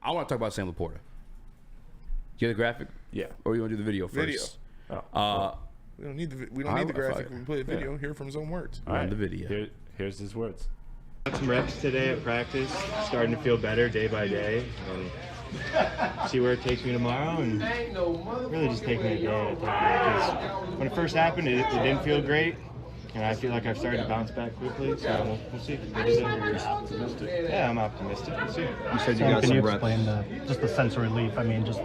I want to talk about Sam LaPorta. Do you have the graphic? Yeah. Or you want to do the video first? Video. We don't need the graphic. We can play a video. Hear from his own words. All right. The video. Here's his words. Got some reps today at practice, starting to feel better day by day, and see where it takes me tomorrow, and really just taking it a day at a time. Because when it first happened, it didn't feel great, and I feel like I've started to bounce back quickly, so we'll see. Optimistic? Yeah, I'm optimistic. We'll see. You said you got some reps. Can you explain just the sense of relief? I mean, just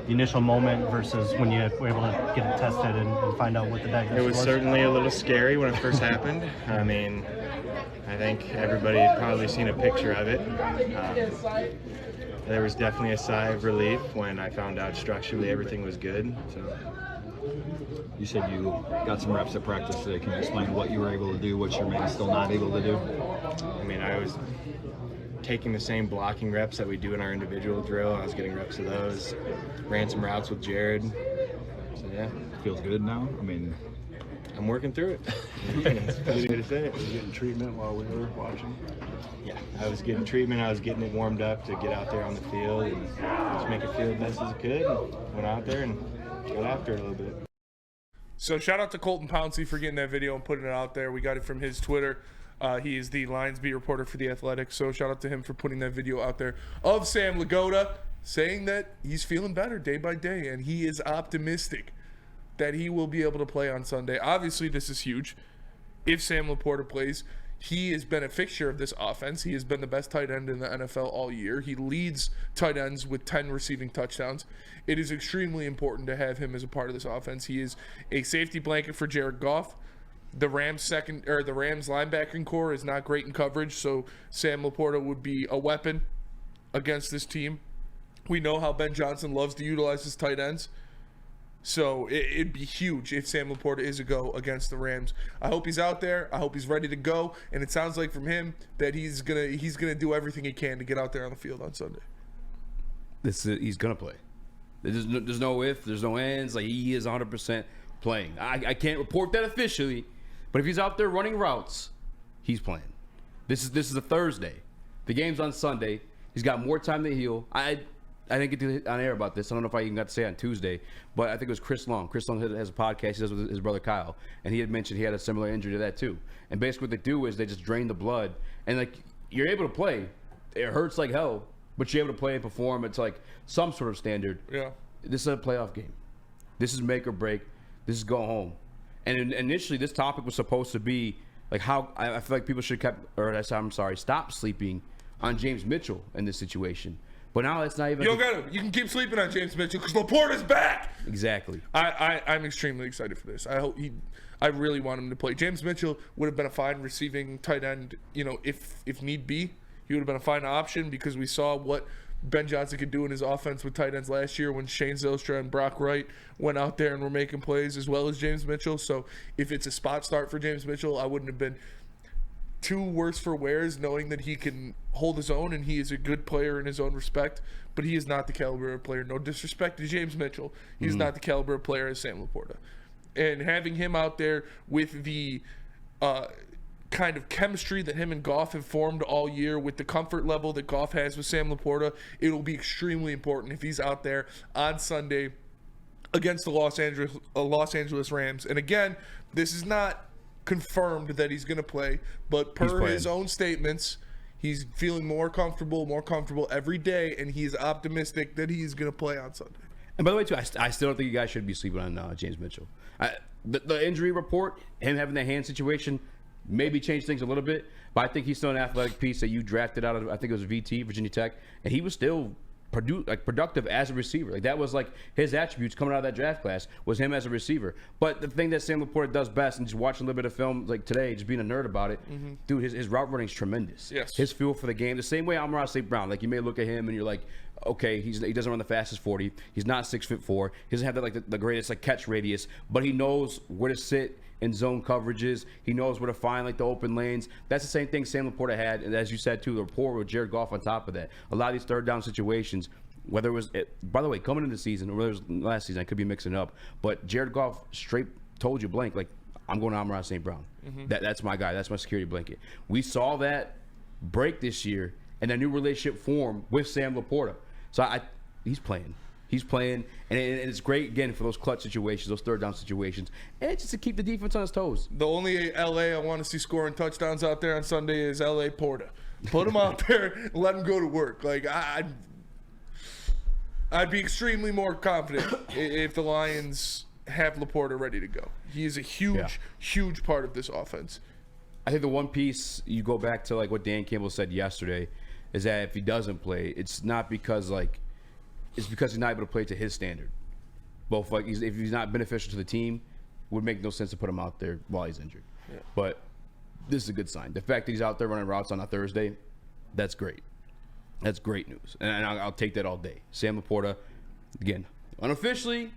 the initial moment versus when you were able to get it tested and find out what the diagnosis was? It was certainly a little scary when it first happened. I mean, I think everybody had probably seen a picture of it. There was definitely a sigh of relief when I found out structurally everything was good. So. You said you got some reps at practice today. Can you explain what you were able to do, what you're maybe still not able to do? I mean, I was taking the same blocking reps that we do in our individual drill. I was getting reps of those. Ran some routes with Jared. So yeah. Feels good now? I mean, I'm working through it. It's easy to say. Were you getting treatment while we were watching? Yeah, I was getting treatment. I was getting it warmed up to get out there on the field and just make it feel the best as it could. And went out there and got after it a little bit. So shout out to Colton Pouncey for getting that video and putting it out there. We got it from his Twitter. He is the Lions beat reporter for The Athletic. So shout out to him for putting that video out there of Sam LaPorta saying that he's feeling better day by day and he is optimistic that he will be able to play on Sunday. Obviously, this is huge. If Sam LaPorta plays, he has been a fixture of this offense. He has been the best tight end in the NFL all year. He leads tight ends with 10 receiving touchdowns. It is extremely important to have him as a part of this offense. He is a safety blanket for Jared Goff. The Rams linebacking core is not great in coverage, so Sam LaPorta would be a weapon against this team. We know how Ben Johnson loves to utilize his tight ends. So it'd be huge if Sam LaPorta is a go against the Rams. I hope he's out there. I hope he's ready to go. And it sounds like from him that he's gonna do everything he can to get out there on the field on Sunday. He's gonna play. There's no if, there's no ends. Like, he is 100% playing. I can't report that officially, but if he's out there running routes, he's playing. This is a Thursday. The game's on Sunday. He's got more time to heal. I didn't get to hit on air about this. I don't know if I even got to say it on Tuesday, but I think it was Chris Long. Chris Long has a podcast he does with his brother Kyle, and he had mentioned he had a similar injury to that too. And basically what they do is they just drain the blood, and like, you're able to play. It hurts like hell, but you're able to play and perform. It's like some sort of standard. Yeah. This is a playoff game. This is make or break. This is go home. And initially this topic was supposed to be like how I feel like people should stop sleeping on James Mitchell in this situation. But now it's not even. You can keep sleeping on James Mitchell because LaPorta's back. Exactly. I'm extremely excited for this. I really want him to play. James Mitchell would have been a fine receiving tight end, if need be. He would have been a fine option because we saw what Ben Johnson could do in his offense with tight ends last year when Shane Zylstra and Brock Wright went out there and were making plays as well as James Mitchell. So if it's a spot start for James Mitchell, I wouldn't have been too worse for wears, knowing that he can hold his own and he is a good player in his own respect, but he is not the caliber of player. No disrespect to James Mitchell. He's not the caliber of player as Sam LaPorta. And having him out there with the kind of chemistry that him and Goff have formed all year, with the comfort level that Goff has with Sam LaPorta, it'll be extremely important if he's out there on Sunday against the Los Angeles Rams. And again, this is not confirmed that he's going to play, but per his own statements, he's feeling more comfortable every day, and he's optimistic that he's going to play on Sunday. And by the way, too, I still don't think you guys should be sleeping on James Mitchell. The injury report, him having the hand situation, maybe changed things a little bit, but I think he's still an athletic piece that you drafted out of, I think it was VT, Virginia Tech, and he was still productive as a receiver. Like, that was like his attributes coming out of that draft class was him as a receiver. But the thing that Sam LaPorta does best, and just watching a little bit of film like today, just being a nerd about it, dude, his route running is tremendous. Yes. His feel for the game, the same way Amon-Ra St. Brown. Like, you may look at him and you're like, okay, he doesn't run the fastest 40. He's not 6'4". He doesn't have that the greatest catch radius, but he knows where to sit in zone coverages. He knows where to find the open lanes. That's the same thing Sam LaPorta had, and as you said too, the rapport with Jared Goff on top of that. A lot of these third down situations, whether it was, by the way, coming into the season, or whether it was last season, I could be mixing it up, but Jared Goff straight told you blank, I'm going to Amon-Ra St. Brown. That's my guy. That's my security blanket. We saw that break this year and that new relationship form with Sam LaPorta. So he's playing. He's playing, and it's great, again, for those clutch situations, those third down situations, and just to keep the defense on his toes. The only LA I want to see scoring touchdowns out there on Sunday is LaPorta. Put him out there and let him go to work. Like, I'd be extremely more confident if the Lions have LaPorta ready to go. He is a huge part of this offense. I think the one piece you go back to, like what Dan Campbell said yesterday, is that if he doesn't play, it's not because it's because he's not able to play to his standard. Both if he's not beneficial to the team, it would make no sense to put him out there while he's injured. Yeah. But this is a good sign. The fact that he's out there running routes on a Thursday, that's great. That's great news, and I'll take that all day. Sam LaPorta, again, unofficially,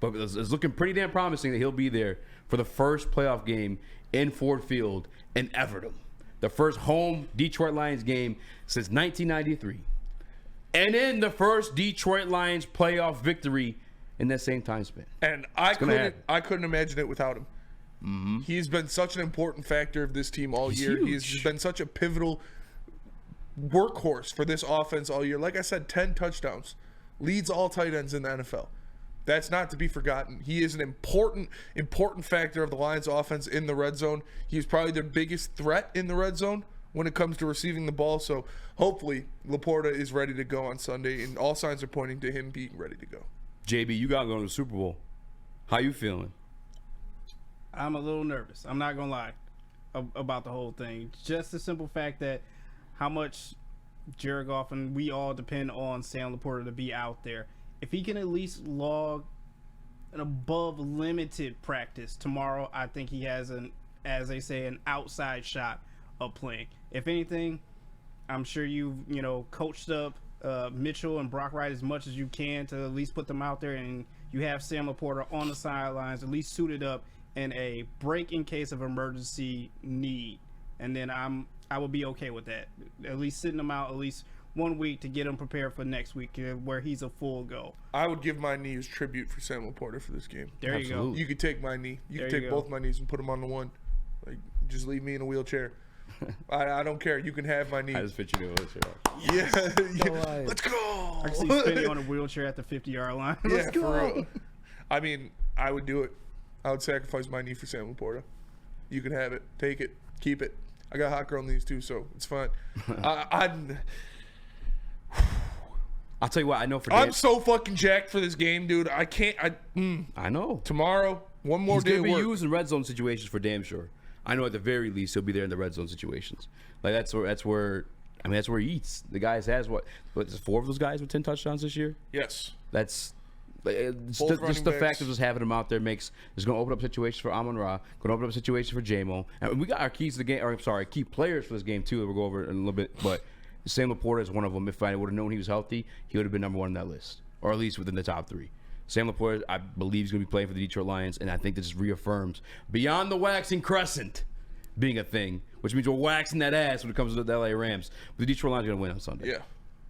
but it's looking pretty damn promising that he'll be there for the first playoff game in Ford Field in Everett. The first home Detroit Lions game since 1993. And in the first Detroit Lions playoff victory in that same time span. And I couldn't imagine it without him. Mm-hmm. He's been such an important factor of this team all year. Huge. He's been such a pivotal workhorse for this offense all year. Like I said, 10 touchdowns. Leads all tight ends in the NFL. That's not to be forgotten. He is an important factor of the Lions offense in the red zone. He's probably their biggest threat in the red zone when it comes to receiving the ball. So hopefully LaPorta is ready to go on Sunday, and all signs are pointing to him being ready to go. JB, you got to go to the Super Bowl. How you feeling? I'm a little nervous. I'm not going to lie about the whole thing. Just the simple fact that how much Jared Goff and we all depend on Sam LaPorta to be out there. If he can at least log an above limited practice tomorrow, I think he has as they say, an outside shot of playing. If anything, I'm sure you've coached up Mitchell and Brock Wright as much as you can to at least put them out there, and you have Sam LaPorta on the sidelines, at least suited up in a break in case of emergency need. And then I would be okay with that. At least sitting him out at least 1 week to get him prepared for next week where he's a full go. I would give my knee as tribute for Sam LaPorta for this game. There Absolutely. you go. You could take my knee. You could take both my knees and put them on the one. Like, just leave me in a wheelchair. I don't care. You can have my knee. I just fit you in a wheelchair. Yeah. Let's go. I can see Spinny on a wheelchair at the 50-yard line. Yeah, for real. I mean, I would do it. I would sacrifice my knee for Sam LaPorta. You can have it. Take it. Keep it. I got hot girl knees too, so it's fine. I'll tell you what, I know for I'm so fucking jacked for this game, dude. I can't. I know. Tomorrow, one more He's day going of to be work. used in red zone situations for damn sure. I know at the very least he'll be there in the red zone situations. Like that's where he eats. The guys has what 4 of those guys with 10 touchdowns this year? Yes. That's just running the backs. fact of just having him out there is going to open up situations for Amon-Ra, going to open up situations for J-Mo. And we got our keys to the game, or I'm sorry, key players for this game too that we'll go over in a little bit. But Sam LaPorta is one of them. If I would have known he was healthy, he would have been number 1 on that list, or at least within the top 3. Sam LaPorta, I believe, is going to be playing for the Detroit Lions, and I think this reaffirms beyond the waxing crescent being a thing, which means we're waxing that ass when it comes to the LA Rams. But the Detroit Lions are going to win on Sunday. Yeah.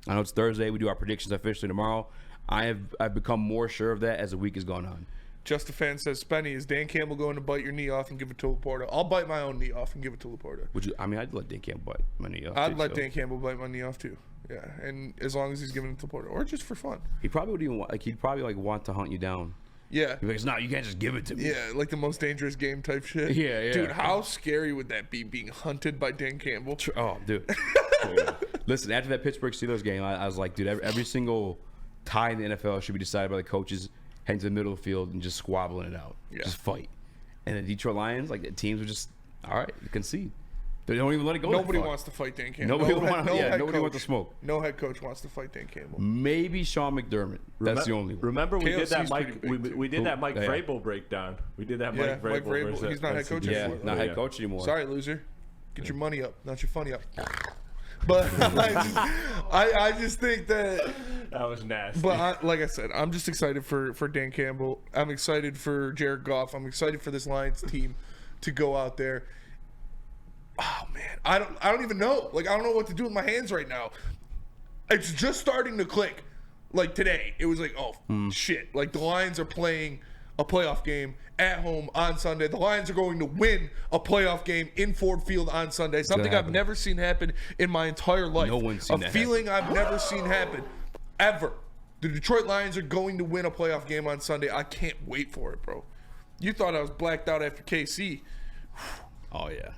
I know it's Thursday. We do our predictions officially tomorrow. I've become more sure of that as the week has gone on. Just a fan says, Spenny, is Dan Campbell going to bite your knee off and give it to LaPorta? I'll bite my own knee off and give it to LaPorta. Would you? I mean, I'd let Dan Campbell bite my knee off. I'd let Dan Campbell bite my knee off too. Yeah, and as long as he's giving it to LaPorta, or just for fun. He probably would even he'd probably want to hunt you down. Yeah. He'd be like, no, you can't just give it to me. Yeah, like the most dangerous game type shit. Yeah. Dude, how scary would that be, being hunted by Dan Campbell? Oh, dude. Listen, after that Pittsburgh Steelers game, I was like, dude, every single tie in the NFL should be decided by the coaches heading to the middle of the field and just squabbling it out. Yeah. Just fight. And the Detroit Lions, like the teams are just, all right, concede. They don't even let it go. Nobody wants to fight Dan Campbell. Nobody wants to smoke. No head coach wants to fight Dan Campbell. Maybe Sean McDermott. That's the only one. Remember we did that KLC's Mike pretty big, we did that Mike Yeah. Vrabel breakdown. We did that Yeah, Mike Vrabel. versus- he's not head coach Yeah, anymore. not head coach anymore. Sorry, loser. Get your money up, not your funny up. But I just think that. That was nasty. But like I said, I'm just excited for Dan Campbell. I'm excited for Jared Goff. I'm excited for this Lions team to go out there. Oh man, I don't even know. Like, I don't know what to do with my hands right now. It's just starting to click. Like today, it was like, oh shit. Like the Lions are playing a playoff game at home on Sunday. The Lions are going to win a playoff game in Ford Field on Sunday. Something I've never seen happen in my entire life. No one's seen that A feeling I've never seen happen. ever. The Detroit Lions are going to win a playoff game on Sunday. I can't wait for it, bro. You thought I was blacked out after KC. Oh yeah.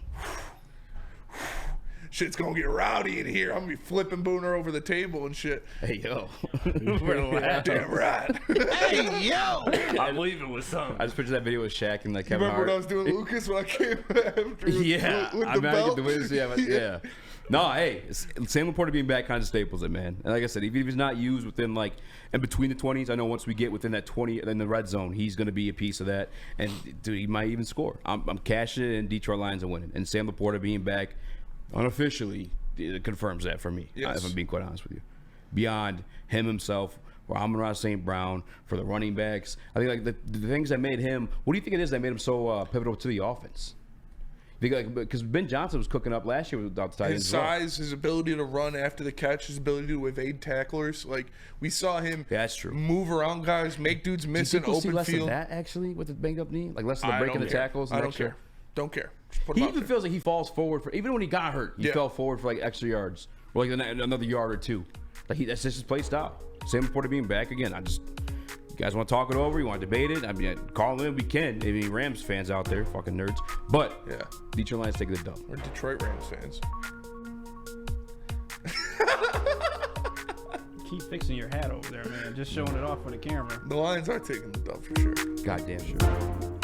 Shit's gonna get rowdy in here. I'm gonna be flipping Booner over the table and shit. Hey yo. Damn right. Hey, yo! I'm leaving with some. I just pictured that video with Shaq and like You Kevin remember Hart. what I was doing, Lucas, when I came after Yeah, with I'm the not belt? get the wins. Yeah. No, hey, Sam LaPorta being back kind of staples it, man. And like I said, even if he's not used within like in between the 20s, I know once we get within that 20 in the red zone, he's going to be a piece of that, and dude, he might even score. I'm cashing it in. Detroit Lions are winning, and Sam LaPorta being back unofficially it confirms that for me. Yes. If I'm being quite honest with you, beyond him himself. Or Amon-Ra St. Brown for the running backs. I think like the things that made him. What do you think it is that made him so pivotal to the offense? Because Ben Johnson was cooking up last year without the tight ends. His size, his ability to run after the catch, his ability to evade tacklers. Like, we saw him That's true. move around guys, make dudes miss Do an you think we'll see open less field. of that actually with the banged up knee? Like less of the I breaking don't the care. tackles. I don't next year? care. Don't care. Just put He him out even there. feels like he falls forward for even when he got hurt. He Yeah. fell forward for like extra yards or like another yard or two. Like that's just his play style. Sam LaPorta being back again. You guys want to talk it over? You want to debate it? I mean, call in. We can. I mean, Rams fans out there, fucking nerds. But Yeah. Detroit Lions taking the dub. We're Detroit Rams fans. Keep fixing your hat over there, man. Just showing it off for the camera. The Lions are taking the dub for sure. Goddamn sure.